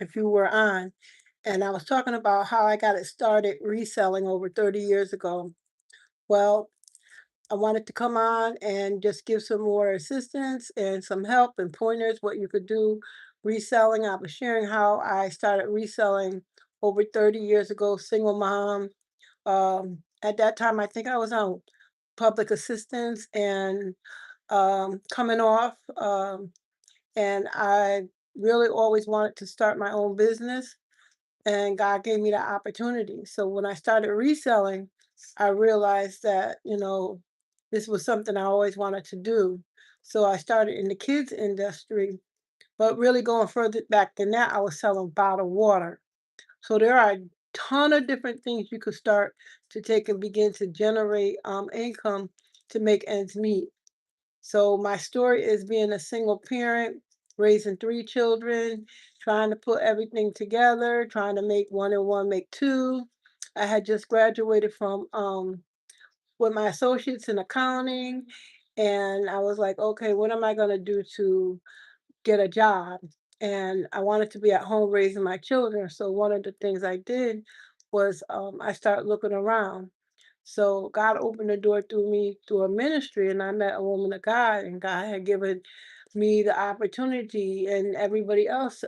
if you were on, and I was talking about how I got it started reselling over 30 years ago. Well, I wanted to come on and just give some more assistance and some help and pointers what you could do reselling. I was sharing how I started reselling over 30 years ago, single mom. At that time, I think I was on public assistance and coming off, and I really always wanted to start my own business, and God gave me the opportunity. So when I started reselling, I realized that, this was something I always wanted to do. So I started in the kids industry, but really going further back than that, I was selling bottled water. So there are a ton of different things you could start to take and begin to generate income to make ends meet. So my story is being a single parent, raising three children, trying to put everything together, trying to make one and one make two. I had just graduated from with my associates in accounting, and I was like, okay, what am I gonna do to get a job? And I wanted to be at home raising my children. So one of the things I did was I started looking around. So God opened the door through me through a ministry, and I met a woman of God, and God had given me the opportunity and everybody else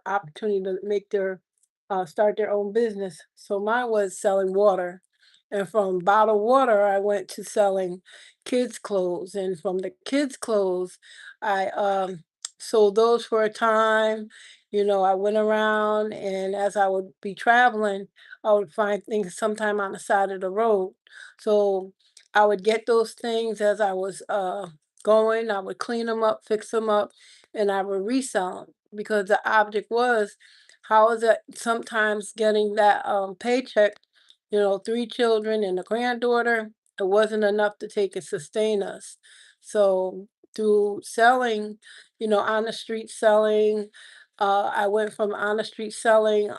opportunity to make their start their own business. So mine was selling water, and from bottled water, I went to selling kids' clothes, and from the kids' clothes, I sold those for a time. I went around, and as I would be traveling, I would find things sometime on the side of the road. So I would get those things as I was going. I would clean them up, fix them up, and I would resell them because the object was how is it sometimes getting that paycheck, three children and a granddaughter, it wasn't enough to take and sustain us. So through selling, on the street selling, I went from on the street selling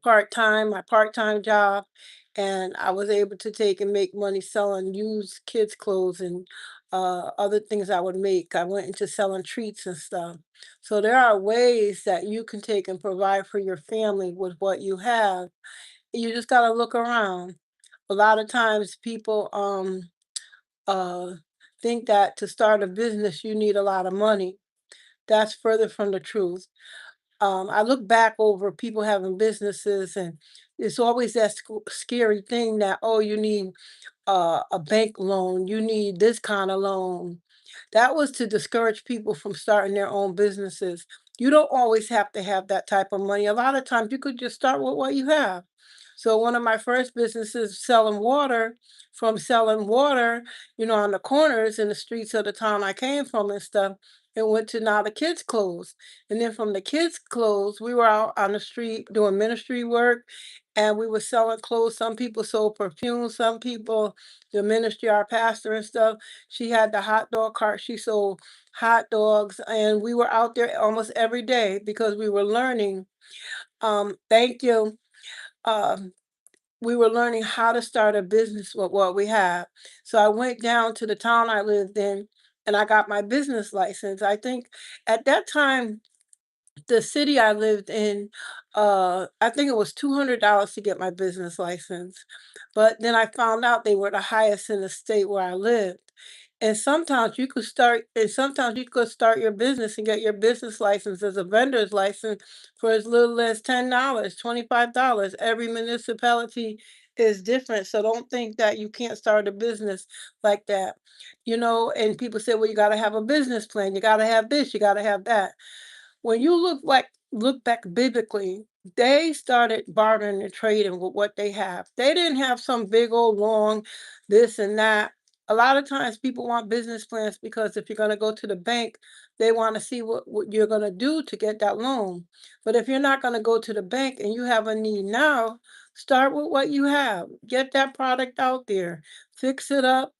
part-time, my part-time job, and I was able to take and make money selling used kids' clothes and other things I would make. I went into selling treats and stuff. So there are ways that you can take and provide for your family with what you have. You just gotta look around. A lot of times people uh think that to start a business you need a lot of money. That's further from the truth. I look back over people having businesses, and it's always that scary thing that, oh, you need a bank loan, you need this kind of loan. That was to discourage people from starting their own businesses. You don't always have to have that type of money. A lot of times you could just start with what you have. So one of my first businesses selling water, from selling water, on the corners in the streets of the town I came from and stuff, it went to now the kids' clothes. And then from the kids' clothes, we were out on the street doing ministry work, and we were selling clothes. Some people sold perfume, some people, the ministry, our pastor and stuff, she had the hot dog cart. She sold hot dogs, and we were out there almost every day because we were learning. Thank you. Um, we were learning how to start a business with what we have. So I went down to the town I lived in, and I got my business license. I think at that time the city I lived in, I think it was $200 to get my business license. But then I found out they were the highest in the state where I lived. And sometimes you could start your business and get your business license as a vendor's license for as little as $10, $25. Every municipality is different. So don't think that you can't start a business like that. And people say, well, you got to have a business plan. You got to have this, you got to have that. When you look back biblically, they started bartering and trading with what they have. They didn't have some big old long this and that. A lot of times people want business plans because if you're going to go to the bank, they want to see what you're going to do to get that loan. But if you're not going to go to the bank and you have a need now, start with what you have. Get that product out there. Fix it up.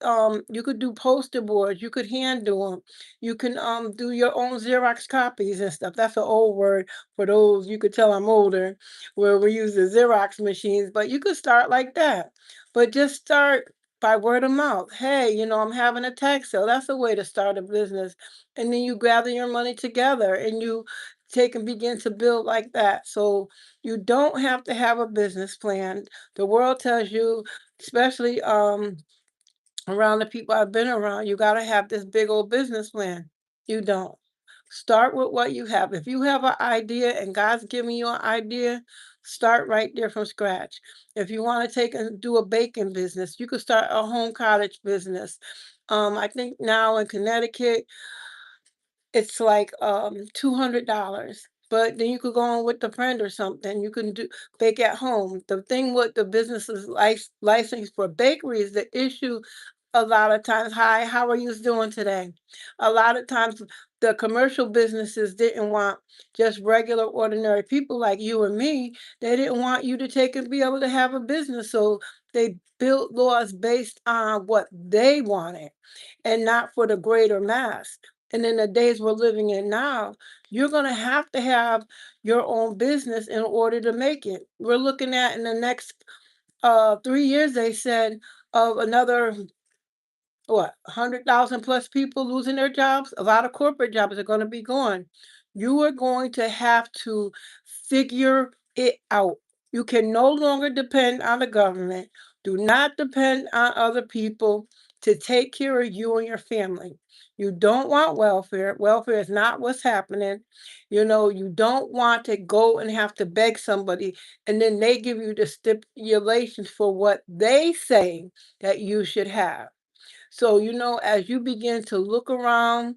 You could do poster boards. You could hand do them. You can do your own Xerox copies and stuff. That's an old word for those, you could tell I'm older, where we use the Xerox machines, but you could start like that. But just start by word of mouth. Hey, I'm having a tag sale. That's a way to start a business. And then you gather your money together and you take and begin to build like that. So you don't have to have a business plan. The world tells you, especially around the people I've been around, you got to have this big old business plan. You don't. Start with what you have. If you have an idea and God's giving you an idea, start right there from scratch. If you want to take and do a baking business, you could start a home cottage business. I think now in Connecticut, it's like $200. But then you could go on with a friend or something. You can do bake at home. The thing with the businesses license for bakeries, the issue a lot of times, "Hi, how are you doing today?" A lot of times, the commercial businesses didn't want just regular, ordinary people like you and me. They didn't want you to take and be able to have a business, so they built laws based on what they wanted and not for the greater mass. And in the days we're living in now, you're gonna have to have your own business in order to make it. We're looking at in the next 3 years, they said, of another what 100,000 plus people losing their jobs. A lot of corporate jobs are going to be gone. You are going to have to figure it out. You can no longer depend on the government. Do not depend on other people to take care of you and your family. You don't want welfare. Welfare is not what's happening. You don't want to go and have to beg somebody and then they give you the stipulations for what they say that you should have. So, as you begin to look around,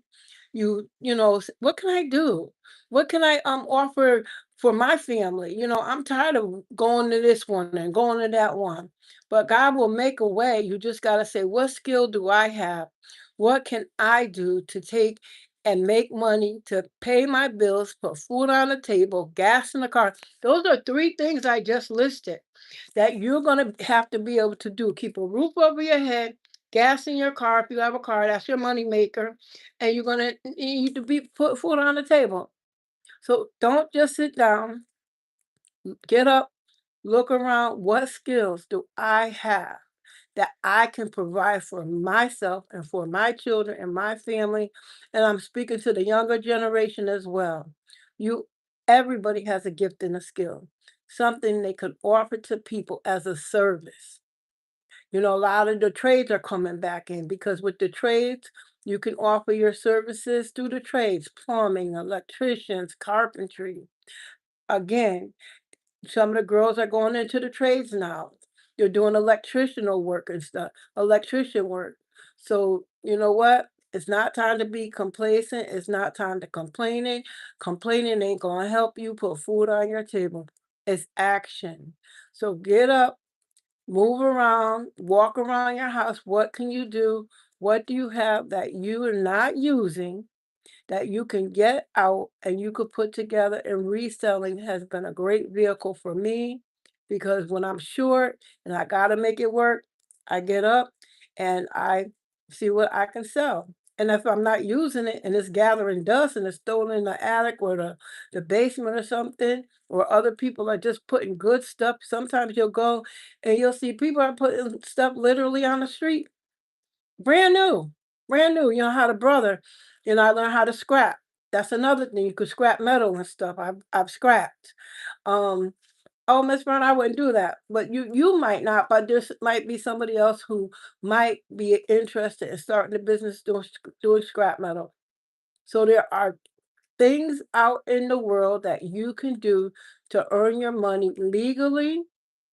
what can I do? What can I offer for my family? I'm tired of going to this one and going to that one. But God will make a way. You just got to say, what skill do I have? What can I do to take and make money to pay my bills, put food on the table, gas in the car? Those are three things I just listed that you're going to have to be able to do. Keep a roof over your head, gas in your car if you have a car, that's your money maker, and you're gonna need to be put food on the table. So don't just sit down, get up, look around. What skills do I have that I can provide for myself and for my children and my family? And I'm speaking to the younger generation as well. You Everybody has a gift and a skill, something they could offer to people as a service. A lot of the trades are coming back in because with the trades, you can offer your services through the trades, plumbing, electricians, carpentry. Again, some of the girls are going into the trades now. They're doing electricianal work and stuff, electrician work. So, you know what? It's not time to be complacent. It's not time to complaining. Complaining ain't going to help you put food on your table. It's action. So get up, move around, walk around your house. What can you do? What do you have that you are not using that you can get out and you could put together? And reselling has been a great vehicle for me because when I'm short and I got to make it work, I get up and I see what I can sell. And if I'm not using it and it's gathering dust and it's stolen in the attic or the basement or something, or other people are just putting good stuff, sometimes you'll go and you'll see people are putting stuff literally on the street. Brand new, brand new. How to brother, I learned how to scrap. That's another thing. You could scrap metal and stuff. I've scrapped. Um, oh, Miss Brown, I wouldn't do that. But you might not, but there might be somebody else who might be interested in starting a business doing scrap metal. So there are things out in the world that you can do to earn your money legally,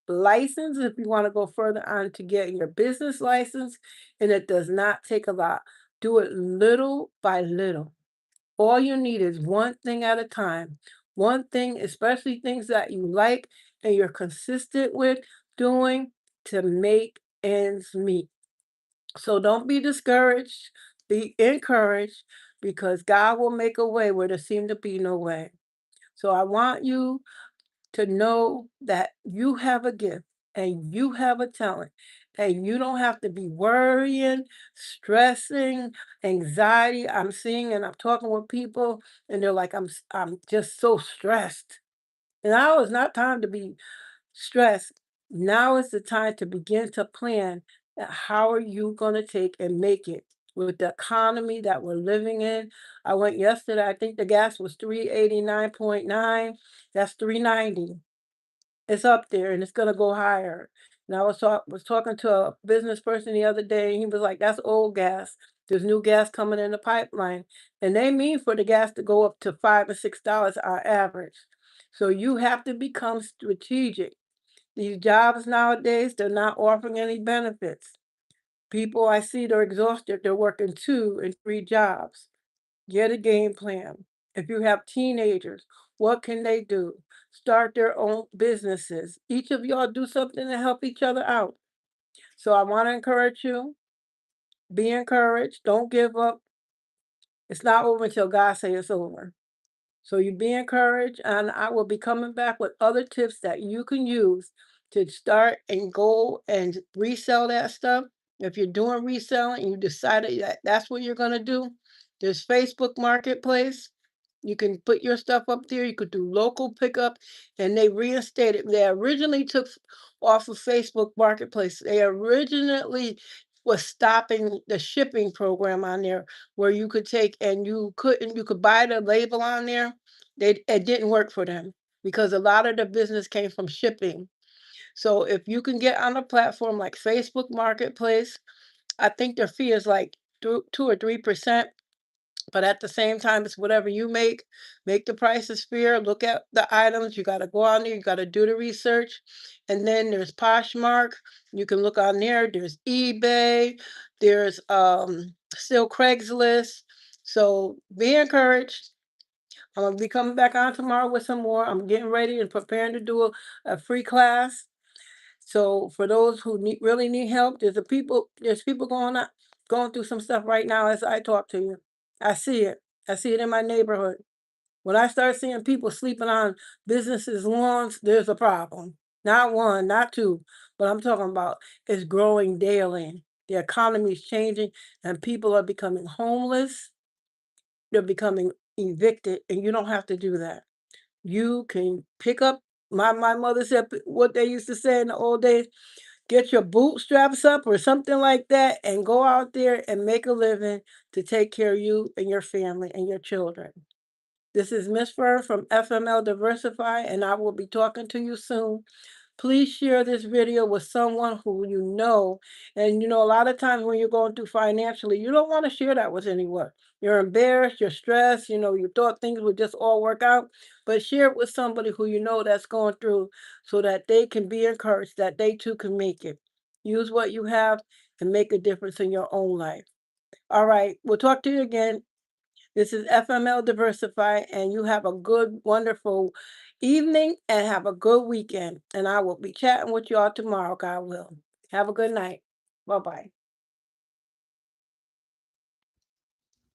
license if you want to go further on to get your business license, and it does not take a lot. Do it little by little. All you need is one thing at a time. One thing, especially things that you like and you're consistent with doing to make ends meet. So don't be discouraged, be encouraged because God will make a way where there seemed to be no way. So I want you to know that you have a gift and you have a talent and you don't have to be worrying, stressing, anxiety. I'm seeing and I'm talking with people and they're like, I'm just so stressed. And now is not time to be stressed. Now is the time to begin to plan how are you going to take and make it. with the economy that we're living in. I went yesterday, I think the gas was 389.9. That's 390. It's up there and it's gonna go higher. And I was talking to a business person the other day, and he was like, "That's old gas. There's new gas coming in the pipeline." And they mean for the gas to go up to $5 or $6 our average. So you have to become strategic. These jobs nowadays, they're not offering any benefits. People I see, they're exhausted. They're working 2 and 3 jobs. Get a game plan. If you have teenagers, what can they do? Start their own businesses. Each of y'all do something to help each other out. So I want to encourage you. Be encouraged. Don't give up. It's not over until God says it's over. So you be encouraged, and I will be coming back with other tips that you can use to start and go and resell that stuff. If you're doing reselling and you decided that that's what you're going to do, there's Facebook Marketplace. You can put your stuff up there. You could do local pickup, and they reinstated. They originally took off of Facebook Marketplace. They originally was stopping the shipping program on there where you could take and you could buy the label on there. It didn't work for them because a lot of the business came from shipping. So if you can get on a platform like Facebook Marketplace, I think their fee is like 2 or 3%. But at the same time, it's whatever you make the prices fair. Look at the items. You got to go on there. You got to do the research. And then there's Poshmark. You can look on there. There's eBay. There's still Craigslist. So be encouraged. I'm gonna be coming back on tomorrow with some more. I'm getting ready and preparing to do a free class. So for those who really need help, there's people going through some stuff right now as I talk to you. I see it. I see it in my neighborhood. When I start seeing people sleeping on businesses' lawns, there's a problem. Not one, not two, but I'm talking about it's growing daily. The economy is changing and people are becoming homeless. They're becoming evicted, and you don't have to do that. You can pick up my mother said what they used to say in the old days, get your bootstraps up or something like that and go out there and make a living to take care of you and your family and your children. This is Miss Fur from FML Diversify, and I will be talking to you soon. Please share this video with someone who you know. And a lot of times when you're going through financially, you don't want to share that with anyone. You're embarrassed, you're stressed, you thought things would just all work out. But share it with somebody who you know that's going through so that they can be encouraged, that they too can make it. Use what you have and make a difference in your own life. All right, we'll talk to you again. This is FML Diversify, and you have a good, wonderful evening and have a good weekend. And I will be chatting with y'all tomorrow, God will. Have a good night. Bye bye.